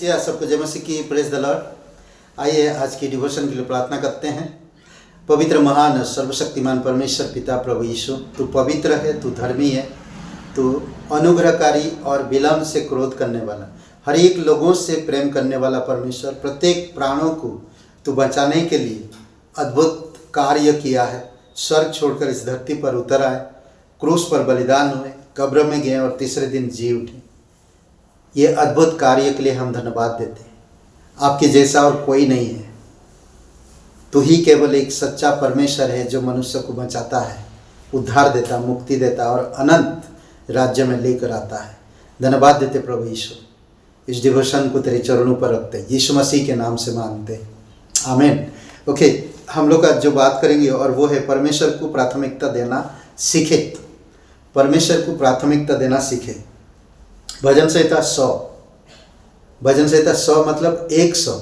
कलीसिया, सबको जय मसीह की, प्रेज द लॉर्ड। आइए आज की डिवोशन के लिए प्रार्थना करते हैं। पवित्र महान सर्वशक्तिमान परमेश्वर पिता प्रभु यीशु, तू पवित्र है, तू धर्मी है, तू अनुग्रहकारी और विलम्ब से क्रोध करने वाला, हर एक लोगों से प्रेम करने वाला परमेश्वर, प्रत्येक प्राणों को तू बचाने के लिए अद्भुत कार्य किया है। स्वर्ग छोड़कर इस धरती पर उतर आए, क्रूस पर बलिदान हुए, कब्र में गए और तीसरे दिन जी उठे। ये अद्भुत कार्य के लिए हम धन्यवाद देते हैं। आपके जैसा और कोई नहीं है। तू ही केवल एक सच्चा परमेश्वर है जो मनुष्य को बचाता है, उद्धार देता, मुक्ति देता और अनंत राज्य में लेकर आता है। धन्यवाद देते प्रभु यीशु। इस डिवोशन को तेरे चरणों पर रखते हैं, यीशु मसीह के नाम से मांगते हैं, आमीन। ओके, हम लोग आज जो बात करेंगे और वो है परमेश्वर को प्राथमिकता देना सीखे। परमेश्वर को प्राथमिकता देना सीखे। भजन संहिता 100, भजन संहिता 100 मतलब 100,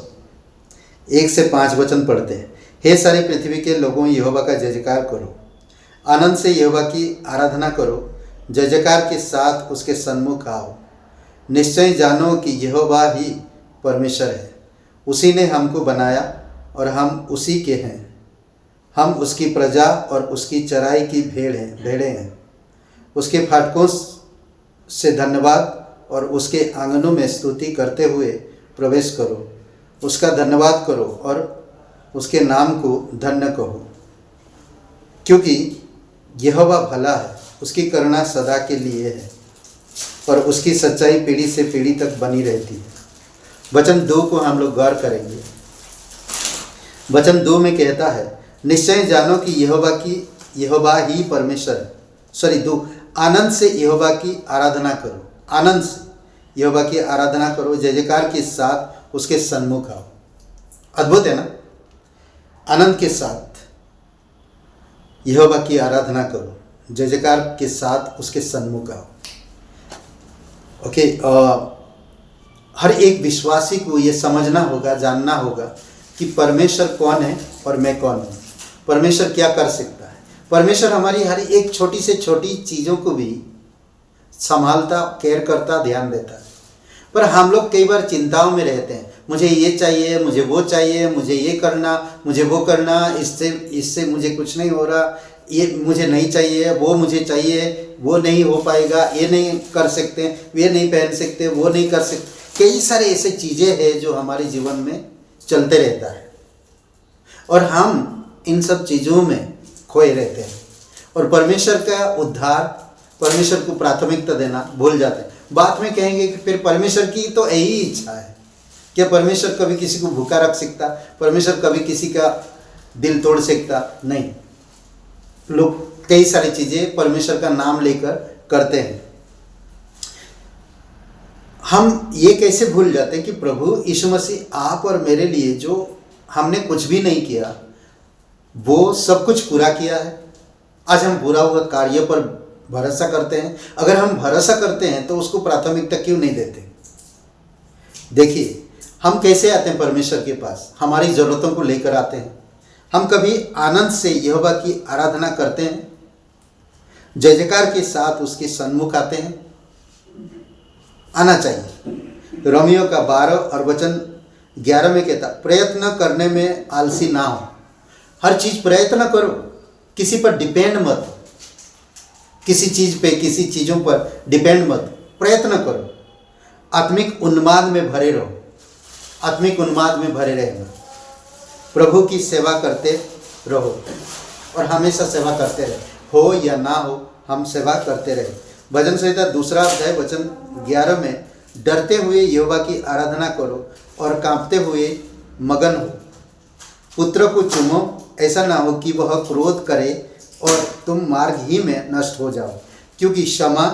1 से 5 वचन पढ़ते हैं। हे सारी पृथ्वी के लोगों, यहोवा का जय जयकार करो, आनंद से यहोवा की आराधना करो, जय जयकार के साथ उसके सन्मुख आओ। निश्चय जानो कि यहोवा ही परमेश्वर है, उसी ने हमको बनाया और हम उसी के हैं। हम उसकी प्रजा और उसकी चराई की भेड़ें हैं। उसके फाटकों से धन्यवाद और उसके आंगनों में स्तुति करते हुए प्रवेश करो। उसका धन्यवाद करो और उसके नाम को धन्य कहो, क्योंकि यहोवा भला है, उसकी करुणा सदा के लिए है और उसकी सच्चाई पीढ़ी से पीढ़ी तक बनी रहती है। वचन 2 को हम लोग गौर करेंगे। वचन 2 में कहता है, निश्चय जानो कि यहोवा ही परमेश्वर है। 2, आनंद से यहोवा की आराधना करो, आनंद से यहोवा की आराधना करो, जय जयकार के साथ उसके सन्मुख आओ। अद्भुत है ना? आनंद के साथ यहोवा की आराधना करो, जय जयकार के साथ उसके सन्मुख आओ। ओके, हर एक विश्वासी को ये समझना होगा, जानना होगा कि परमेश्वर कौन है और मैं कौन हूँ। परमेश्वर क्या कर सकता है। परमेश्वर हमारी हर एक छोटी से छोटी चीज़ों को भी संभालता, केयर करता, ध्यान देता है। पर हम लोग कई बार चिंताओं में रहते हैं, मुझे ये चाहिए, मुझे वो चाहिए, मुझे ये करना, मुझे वो करना, इससे मुझे कुछ नहीं हो रहा, ये मुझे नहीं चाहिए, वो मुझे चाहिए, वो नहीं हो पाएगा, ये नहीं कर सकते, ये नहीं पहन सकते, वो नहीं कर सकते। कई सारे ऐसे चीज़ें हैं जो हमारे जीवन में चलते रहता है और हम इन सब चीज़ों में खोए रहते हैं और परमेश्वर का उद्धार, परमेश्वर को प्राथमिकता देना भूल जाते हैं। बात में कहेंगे कि फिर परमेश्वर की तो यही इच्छा है। क्या परमेश्वर कभी किसी को भूखा रख सकता? परमेश्वर कभी किसी का दिल तोड़ सकता? नहीं। लोग कई सारी चीज़ें परमेश्वर का नाम लेकर करते हैं। हम ये कैसे भूल जाते हैं कि प्रभु यीशु मसीह आप और मेरे लिए जो हमने कुछ भी नहीं किया, वो सब कुछ पूरा किया है। आज हम पूरा हुआ कार्य पर भरोसा करते हैं। अगर हम भरोसा करते हैं तो उसको प्राथमिकता क्यों नहीं देते? देखिए, हम कैसे आते हैं परमेश्वर के पास, हमारी ज़रूरतों को लेकर आते हैं। हम कभी आनंद से यहोवा की आराधना करते हैं, जय जयकार के साथ उसके सन्मुख आते हैं। आना चाहिए। रोमियो का 12 और वचन 11 में कहता, प्रयत्न करने में आलसी ना हो। हर चीज़ प्रयत्न करो, किसी पर डिपेंड मत हो, किसी चीज़ पे, किसी चीज़ों पर डिपेंड मत, प्रयत्न करो। आत्मिक उन्माद में भरे रहो, आत्मिक उन्माद में भरे रहना। प्रभु की सेवा करते रहो और हमेशा सेवा करते रहे, हो या ना हो, हम सेवा करते रहे। भजन संहिता 2 अध्याय वचन 11 में, डरते हुए यहोवा की आराधना करो और कांपते हुए मगन हो। पुत्र को चूमो, ऐसा ना हो कि वह क्रोध करे और तुम मार्ग ही में नष्ट हो जाओ, क्योंकि क्षमा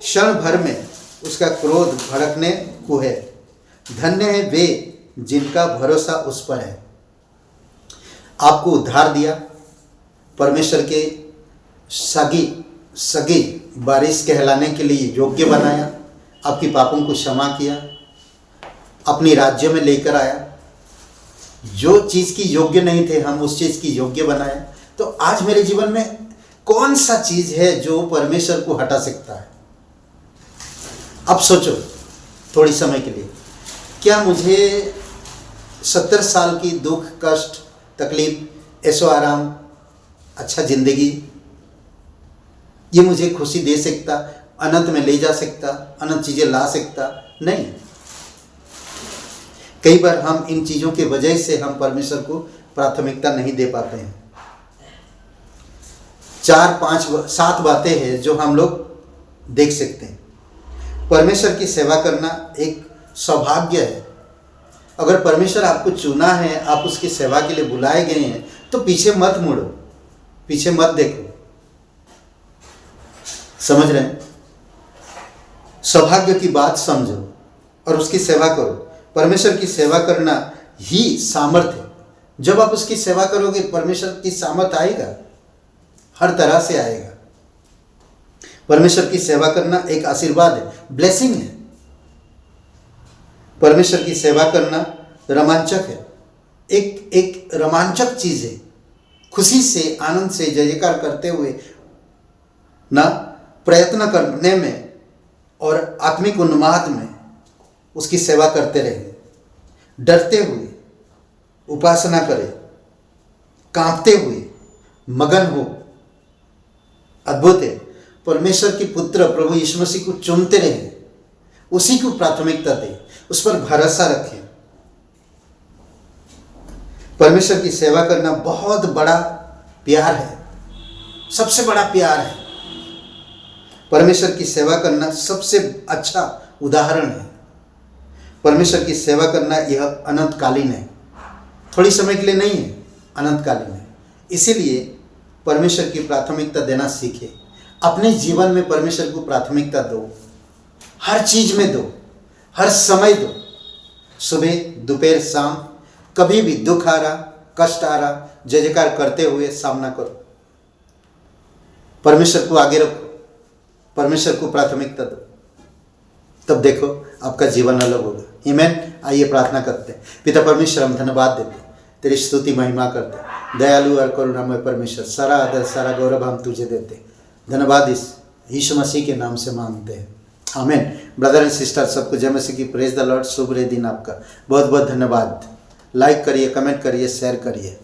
क्षण भर में, उसका क्रोध भड़कने को है। धन्य है वे जिनका भरोसा उस पर है। आपको उद्धार दिया, परमेश्वर के सगी बारिश कहलाने के लिए योग्य बनाया, आपकी पापों को क्षमा किया, अपनी राज्य में लेकर आया। जो चीज़ की योग्य नहीं थे, हम उस चीज़ की योग्य बनाया। तो आज मेरे जीवन में कौन सा चीज़ है जो परमेश्वर को हटा सकता है? अब सोचो थोड़ी समय के लिए। क्या मुझे 70 साल की दुख, कष्ट, तकलीफ, ऐशो आराम, अच्छा जिंदगी, ये मुझे खुशी दे सकता, अनंत में ले जा सकता, अनंत चीज़ें ला सकता? नहीं। कई बार हम इन चीज़ों की वजह से हम परमेश्वर को प्राथमिकता नहीं दे पाते हैं। 4, 5, 7 बातें हैं जो हम लोग देख सकते हैं। परमेश्वर की सेवा करना एक सौभाग्य है। अगर परमेश्वर आपको चुना है, आप उसकी सेवा के लिए बुलाए गए हैं, तो पीछे मत मुड़ो, पीछे मत देखो। समझ रहे हैं? सौभाग्य की बात समझो और उसकी सेवा करो। परमेश्वर की सेवा करना ही सामर्थ्य है। जब आप उसकी सेवा करोगे, परमेश्वर की सामर्थ आएगा, हर तरह से आएगा। परमेश्वर की सेवा करना एक आशीर्वाद है, ब्लेसिंग है। परमेश्वर की सेवा करना रोमांचक है, एक रोमांचक चीज है। खुशी से, आनंद से जय जयकार करते हुए ना प्रयत्न करने में और आत्मिक उन्माद में उसकी सेवा करते रहे। डरते हुए उपासना करें, कांपते हुए मगन हो। अद्भुत है। परमेश्वर के पुत्र प्रभु यीशु मसीह को चुनते रहे, उसी को प्राथमिकता दें, उस पर भरोसा रखें। परमेश्वर की सेवा करना बहुत बड़ा प्यार है, सबसे बड़ा प्यार है। परमेश्वर की सेवा करना सबसे अच्छा उदाहरण है। परमेश्वर की सेवा करना यह अनंतकालीन है, थोड़ी समय के लिए नहीं है, अनंतकालीन है। इसीलिए परमेश्वर की प्राथमिकता देना सीखें। अपने जीवन में परमेश्वर को प्राथमिकता दो, हर चीज में दो, हर समय दो। सुबह, दोपहर, शाम, कभी भी दुख आ रहा, कष्ट आ रहा, जय जयकार करते हुए सामना करो। परमेश्वर को आगे रखो, परमेश्वर को प्राथमिकता दो, तब देखो आपका जीवन अलग होगा। आमीन। आइए प्रार्थना करते हैं। पिता परमेश्वर, हम धन्यवाद देते हैं, तेरी स्तुति महिमा करते हैं। दयालु और करुणामय परमेश्वर, सारा आदर, सारा गौरव हम तुझे देते हैं। धन्यवाद इस यीशु मसीह के नाम से मांगते हैं, आमीन। ब्रदर एंड सिस्टर, सबको जय मसीह की, प्रेज द लॉर्ड। शुभ दिन आपका, बहुत बहुत धन्यवाद। लाइक करिए, कमेंट करिए, शेयर करिए।